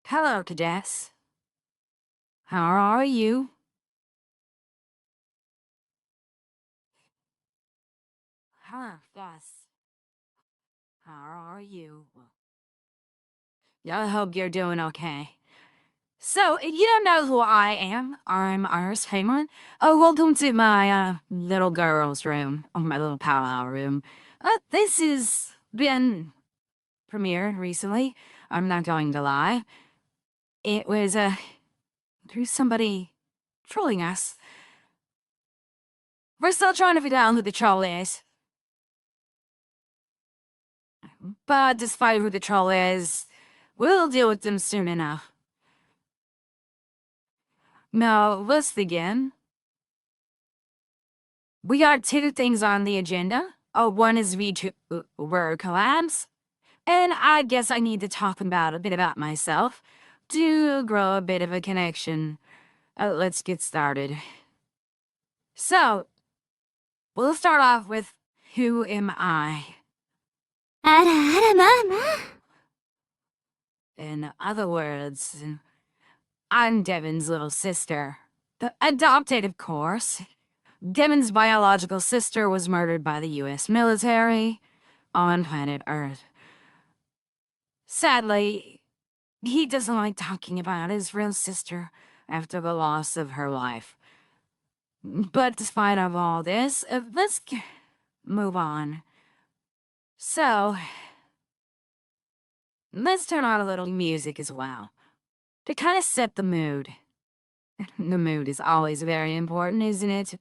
Hello, cadets. How are you? Hello, yes. How are you? Yeah, I hope you're doing okay. So, you don't know who I am. I'm Iris Karmer. Oh, welcome to my little girl's room, or my little powwow room. This has been premiered recently. I'm not going to lie. It was through somebody trolling us. We're still trying to figure out who the troll is. But despite who the troll is, we'll deal with them soon enough. Now, let's begin. We got two things on the agenda. One is VTuber collabs, and I guess I need to talk about a bit about myself to grow a bit of a connection. Let's get started. So, we'll start off with who am I? あらあらまあまあ。In other words, I'm Devin's little sister. Adopted, of course. Devin's biological sister was murdered by the US military on planet Earth. Sadly, he doesn't like talking about his real sister after the loss of her life. But despite of all this, let's move on. So, let's turn on a little music as well to kind of set the mood. The mood is always very important, isn't it?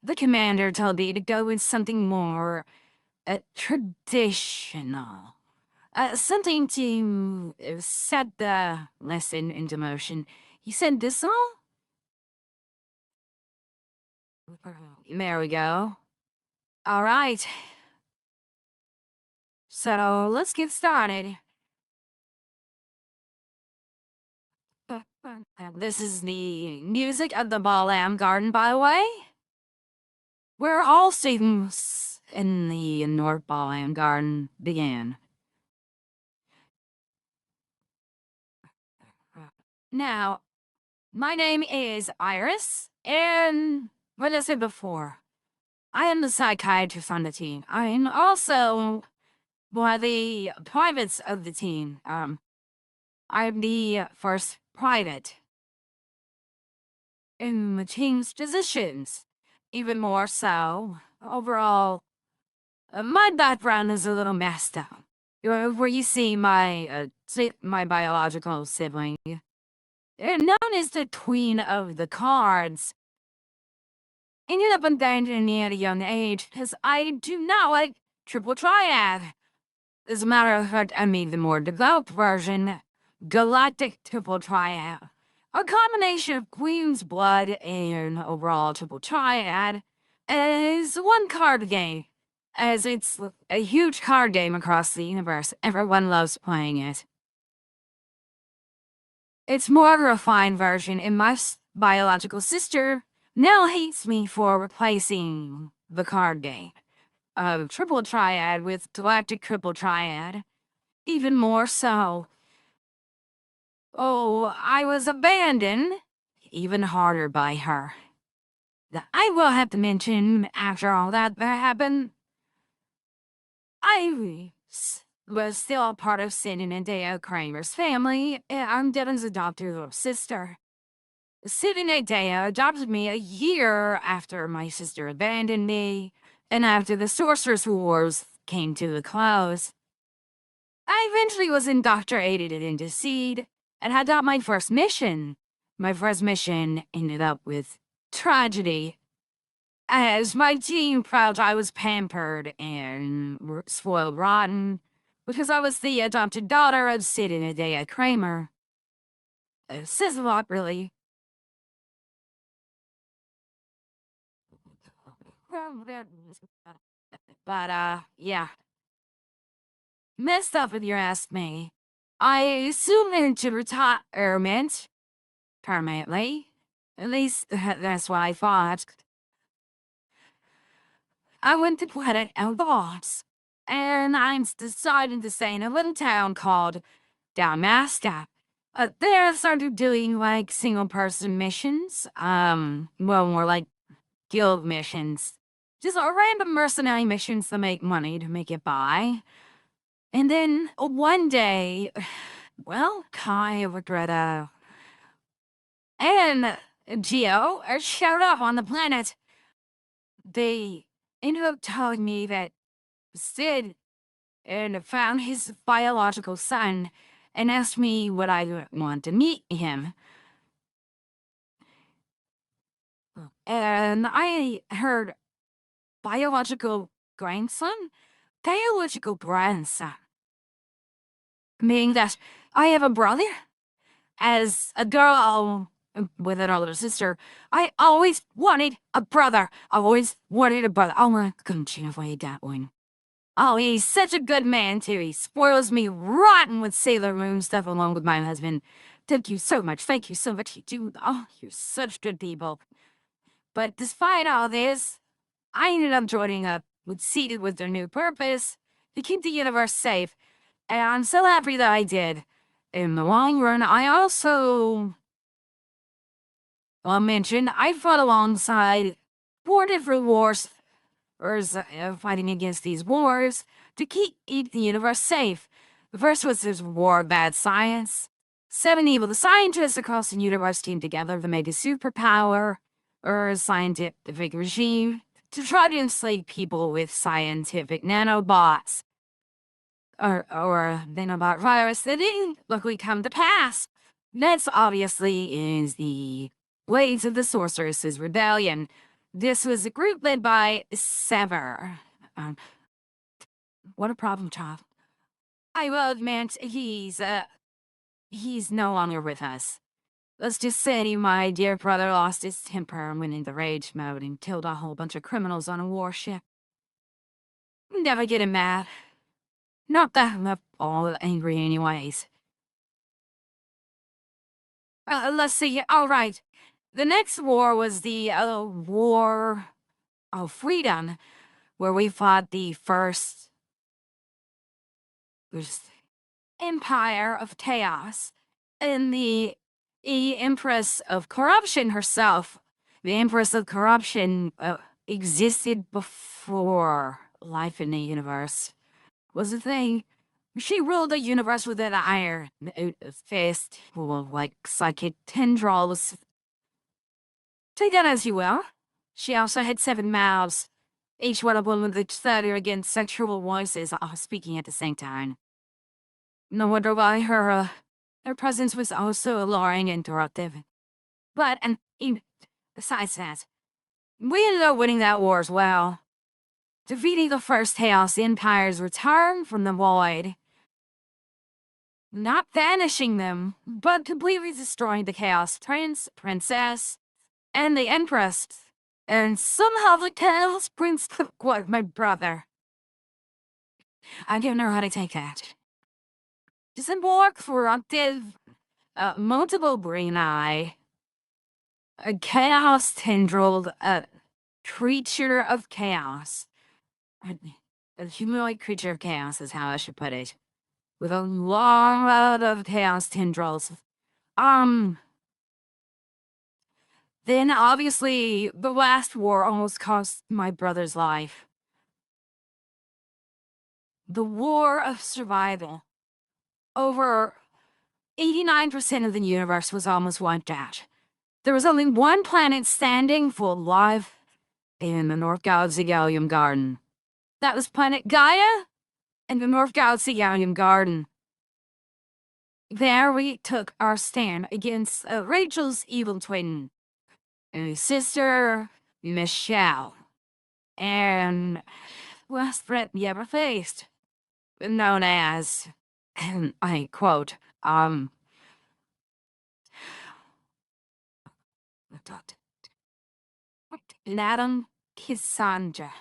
The commander told me to go with something more traditional. Something to set the lesson into motion. He said this song? There we go. All right. So let's get started. This is the music of the Baalam Garden, by the way. Where all students in the North Baalam Garden began. Now, my name is Iris, and what I said before, I am the psychiatrist on the team. I'm also one of the privates of the team. I'm the first private in the team's positions. Even more so, overall, my background is a little messed up. Where you see my biological sibling, known as the Queen of the Cards, ended up abandoning me at a young age because I do not like triple triad. As a matter of fact, I made the more developed version, Galactic Triple Triad. A combination of Queen's Blood and overall Triple Triad is one card game, as it's a huge card game across the universe. Everyone loves playing it. It's more of a refined version, and my biological sister now hates me for replacing the card game of Triple Triad with Galactic Triple Triad. Even more so. Oh, I was abandoned, even harder by her. I will have to mention, after all that happened, I was still a part of Sid and Adea Kramer's family, and I'm Devin's adopted little sister. Sid and Adea adopted me a year after my sister abandoned me, and after the Sorcerer's Wars came to a close. I eventually was indoctrinated into Seed and had got my first mission. My first mission ended up with tragedy, as my team felt I was pampered and spoiled rotten because I was the adopted daughter of Sid and Adea Kramer. It says a lot, really. But, yeah. Messed up if you ask me. I assumed into retirement permanently. At least that's what I thought. I went to Planet Outdoors. and I'm deciding to stay in a little town called Dalmasca. There I started doing like single person missions. Well, more like guild missions. Just random mercenary missions to make money to make it by. And then one day, well, Kai, Regretta, and Geo showed up on the planet. They ended up telling me that Sid and found his biological son and asked me would I want to meet him. And I heard biological grandson, biological grandson, meaning that I have a brother. As a girl with an older sister, I always wanted a brother. I always wanted a brother. Oh, I couldn't avoid that one. Oh, he's such a good man, too. He spoils me rotten with Sailor Moon stuff along with my husband. Thank you so much. Thank you so much. You do. Oh, you're such good people. But despite all this, I ended up joining up with Seated with their new purpose to keep the universe safe. And I'm so happy that I did. In the long run, I also mentioned I fought alongside 4 different wars, or fighting against these wars to keep the universe safe. The first was this war of bad science. 7 evil scientists across the universe teamed together to make a superpower or a scientific regime to try to enslave people with scientific nanobots or nanobot virus that didn't luckily come to pass. Next, obviously, is the Blades of the Sorceress's Rebellion. This was a group led by Sever. What a problem child. I will admit he's no longer with us. Let's just say my dear brother lost his temper and went into rage mode and killed a whole bunch of criminals on a warship. Never getting mad. Not that I'm all angry anyways. Let's see. All right. The next war was the War of Freedom, where we fought the first Empire of Chaos and the Empress of Corruption herself. The Empress of Corruption existed before life in the universe was a thing. She ruled the universe with an iron fist full of like psychic tendrils. Take that as you will. She also had 7 mouths, each one of them with each other against sexual voices, all speaking at the same time. No wonder why her presence was also alluring and disruptive. But, and besides that, we ended up winning that war as well, defeating the first Chaos Empire's return from the void. Not banishing them, but completely destroying the Chaos Prince, Princess, and the Empress. And somehow the Chaos Prince took my brother. I don't know how to take that. Just a more corruptive, multiple brain eye, a chaos tendril, a creature of chaos. A humanoid creature of chaos is how I should put it. With a long round of chaos tendrils. Then obviously the last war almost cost my brother's life. The war of survival. Over 89% of the universe was almost wiped out. There was only one planet standing full life in the North Galaxy Gallium Garden. That was planet Gaia and the North Galaxy Gallium Garden. There we took our stand against Rachel's evil twin, and his sister, Michelle, and worst threat we ever faced, known as, and I quote, Madame Cassandra.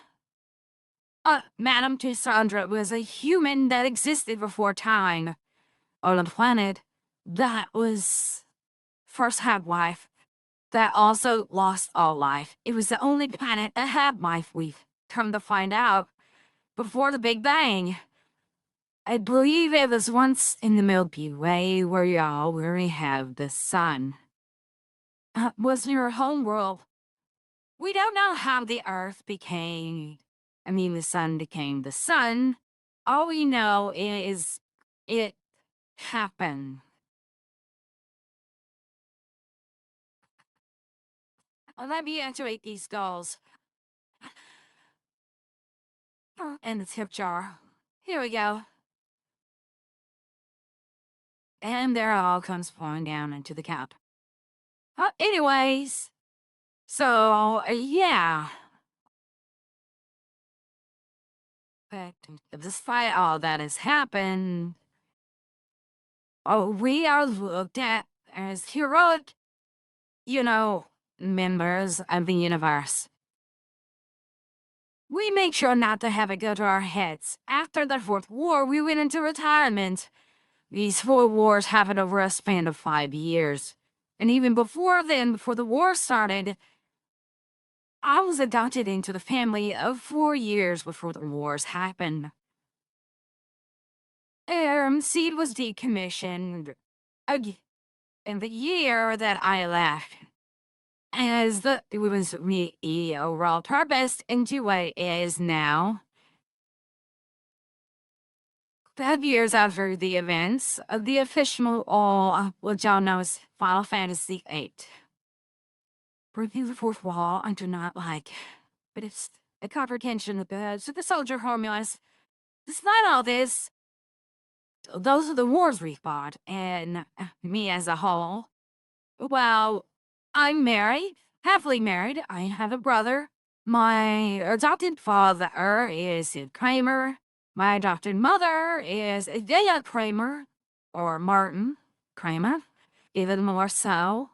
Madame Cassandra was a human that existed before time on a planet that was first had life, that also lost all life. It was the only planet that had life, we've come to find out. before the Big Bang. I believe it was once in the Milky Way where we have the sun. Was your home world. We don't know how the Earth became. The sun became the sun. All we know is it happened. Let me activate these skulls. And the tip jar. Here we go. And there it all comes pouring down into the cup. Anyways, so yeah. But despite all that has happened, we are looked at as heroic, members of the universe. We make sure not to have it go to our heads. After the Fourth War, we went into retirement. These 4 wars happened over a span of 5 years. And even before then, before the war started, I was adopted into the family of 4 years before the wars happened. Seed was decommissioned in the year that I left. As it was rolled her best into what it is now. 5 years after the events of the official, what y'all know as Final Fantasy VIII. Breaking the fourth wall, I do not like, but it's a comprehension of the soldier formulas. Despite all this, those are the wars we fought, and me as a whole. Well, I'm married, happily married. I have a brother. My adopted father is Kramer. My adopted mother is Dea Kramer, or Martin Kramer, even more so.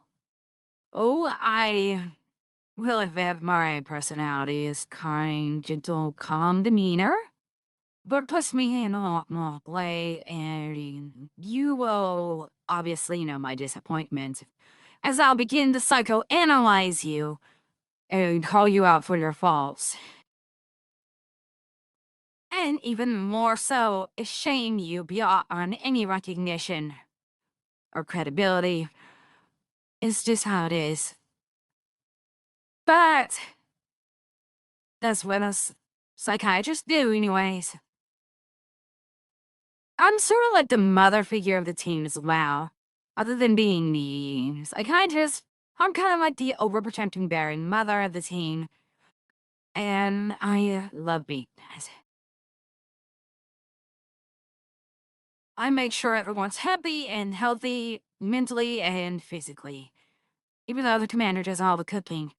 Oh, I will have my personality is kind, gentle, calm demeanor, but puts me in a lot more play, and you will obviously know my disappointment as I'll begin to psychoanalyze you and call you out for your faults. And even more so, shame you beyond any recognition or credibility. It's just how it is. But that's what us psychiatrists do, anyways. I'm sort of like the mother figure of the team as well. Other than being the psychiatrist, I'm kind of like the overprotecting, bearing mother of the team. And I love being that. I make sure everyone's happy and healthy, mentally and physically. Even though the commander does all the cooking,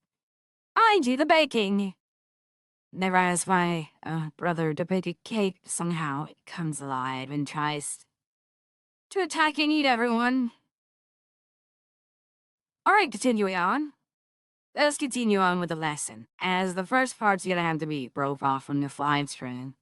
I do the baking. Never as my brother debated cake somehow it comes alive and tries to attack and eat everyone. Alright, continuing on. Let's continue on with the lesson, as the first part's gonna have to be broke off from the live stream.